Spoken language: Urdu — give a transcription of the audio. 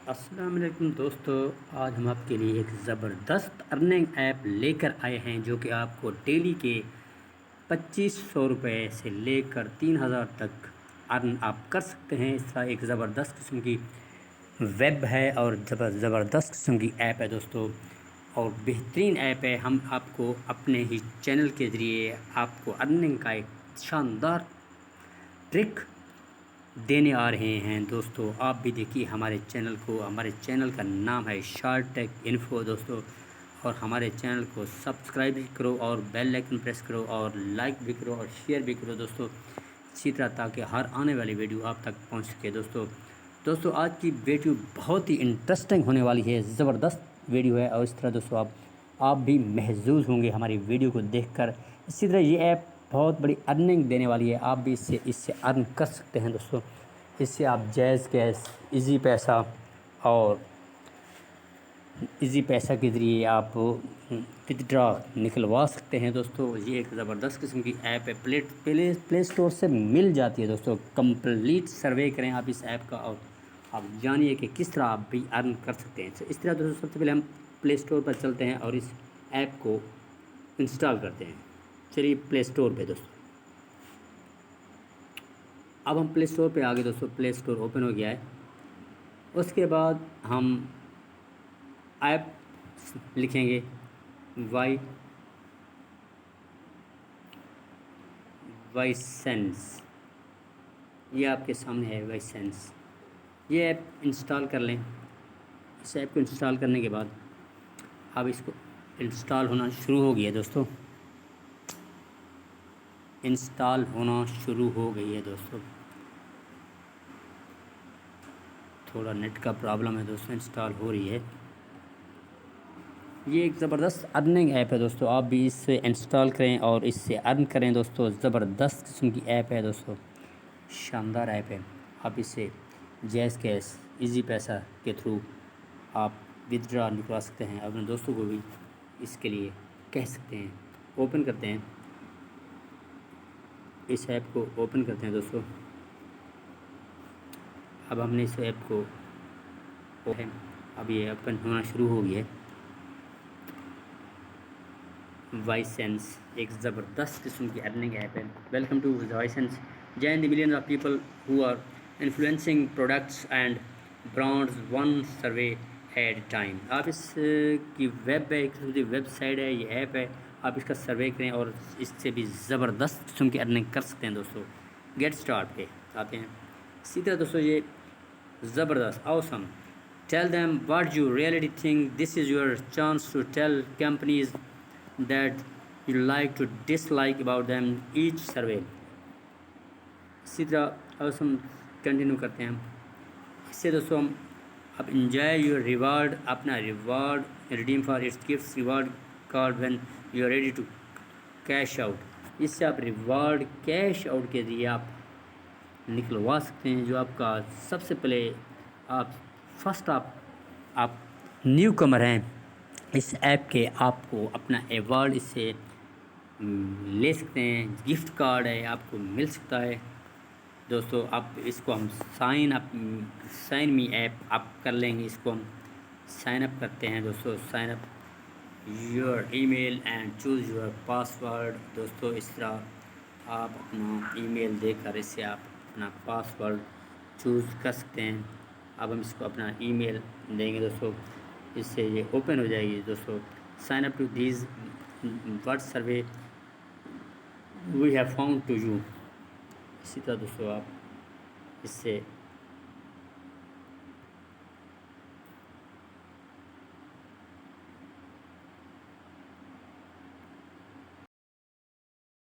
السلام علیکم دوستو، آج ہم آپ کے لیے ایک زبردست ارننگ ایپ لے کر آئے ہیں جو کہ آپ کو ڈیلی کے 2500 روپے سے لے کر 3000 تک ارن آپ کر سکتے ہیں۔ اس طرح ایک زبردست قسم کی ویب ہے اور زبردست قسم کی ایپ ہے دوستو، اور بہترین ایپ ہے۔ ہم آپ کو اپنے ہی چینل کے ذریعے آپ کو ارننگ کا ایک شاندار ٹرک دینے آ رہے ہیں دوستو۔ آپ بھی دیکھیے ہمارے چینل کو۔ ہمارے چینل کا نام ہے شارٹ ٹیک انفو دوستو، اور ہمارے چینل کو سبسکرائب بھی کرو اور بیل آئکن پریس کرو اور لائک بھی کرو اور شیئر بھی کرو دوستو، اسی طرح تاکہ ہر آنے والی ویڈیو آپ تک پہنچ سکے دوستو آج کی ویڈیو بہت ہی انٹرسٹنگ ہونے والی ہے، زبردست ویڈیو ہے، اور اس طرح دوستو آپ بھی محظوظ ہوں گے ہماری ویڈیو کو دیکھ کر۔ اسی طرح یہ ایپ بہت بڑی ارننگ دینے والی ہے، آپ بھی اس سے ارن کر سکتے ہیں دوستو۔ اس سے آپ جیز کیش، ایزی پیسہ اور ایزی پیسہ کے ذریعے آپ وتھڈرا نکلوا سکتے ہیں دوستو۔ یہ ایک زبردست قسم کی ایپ ہے، پلے اسٹور سے مل جاتی ہے دوستو۔ کمپلیٹ سروے کریں آپ اس ایپ کا اور آپ جانیے کہ کس طرح آپ بھی ارن کر سکتے ہیں۔ اس طرح دوستو سب سے پہلے ہم پلے اسٹور پر چلتے ہیں اور اس ایپ کو انسٹال کرتے ہیں۔ چلیے پلے اسٹور پہ دوستو، اب ہم پلے اسٹور پہ آگے دوستو، پلے اسٹور اوپن ہو گیا ہے۔ اس کے بعد ہم ایپ لکھیں گے وائی سینس، یہ آپ کے سامنے ہے وائی سینس۔ یہ ایپ انسٹال کر لیں۔ اس ایپ کو انسٹال کرنے کے بعد اب اس کو انسٹال ہونا شروع ہو گیا ہے دوستو، انسٹال ہونا شروع ہو گئی ہے دوستو۔ تھوڑا نیٹ کا پرابلم ہے دوستو، انسٹال ہو رہی ہے۔ یہ ایک زبردست ارننگ ایپ ہے دوستو، آپ بھی اس سے انسٹال کریں اور اس سے ارن کریں دوستو۔ زبردست قسم کی ایپ ہے دوستو، شاندار ایپ ہے۔ آپ اس سے جیز کیش، ایزی پیسہ کے تھرو آپ وتھڈرا نکلوا سکتے ہیں، اپنے دوستوں کو بھی اس کے لیے کہہ سکتے ہیں۔ اوپن کرتے ہیں، اس ایپ کو اوپن کرتے ہیں دوستو۔ اب ہم نے اس ایپ کو اب یہ اوپن ہونا شروع ہو گیا ہے۔ وائی سینس ایک زبردست قسم کی ارننگ ایپ ہے۔ Welcome to Y sense, join the millions of people who are influencing products and brands one survey at time. آپ اس کی ویب ہے، ایک ویب سائٹ ہے، یہ ایپ ہے، آپ اس کا سروے کریں اور اس سے بھی زبردست قسم کی ارننگ کر سکتے ہیں دوستو۔ گیٹ اسٹارٹ پہ آتے ہیں۔ اسی طرح دوستو یہ زبردست awesome. Tell them what you really think. This is your chance to tell companies that you like to dislike about them each survey. اسی طرح awesome کنٹینیو کرتے ہیں ہم۔ اس سے دوستو ہم اب انجوائے یور ریوارڈ، اپنا reward redeem for its gifts reward card when you are ready to cash out. اس سے آپ ریوارڈ کیش آؤٹ کے ذریعے آپ نکلوا سکتے ہیں۔ جو آپ کا سب سے پہلے آپ نیو کمر ہیں اس ایپ کے، آپ کو اپنا ایوارڈ اس سے لے سکتے ہیں، گفٹ کارڈ ہے آپ کو مل سکتا ہے دوستو۔ آپ اس کو ہم سائن می ایپ آپ کر لیں گے، اس کو ہم سائن اپ کرتے ہیں دوستو۔ Sign up your email and choose your password دوستو۔ اس طرح آپ اپنا ای میل دے کر اس سے آپ اپنا پاسورڈ چوز کر سکتے ہیں۔ اب ہم اس کو اپنا ای میل دیں گے دوستو، اس سے یہ اوپن ہو جائے گی دوستو۔ Sign up to these what survey we have found to you. اسی طرح دوستو آپ اس سے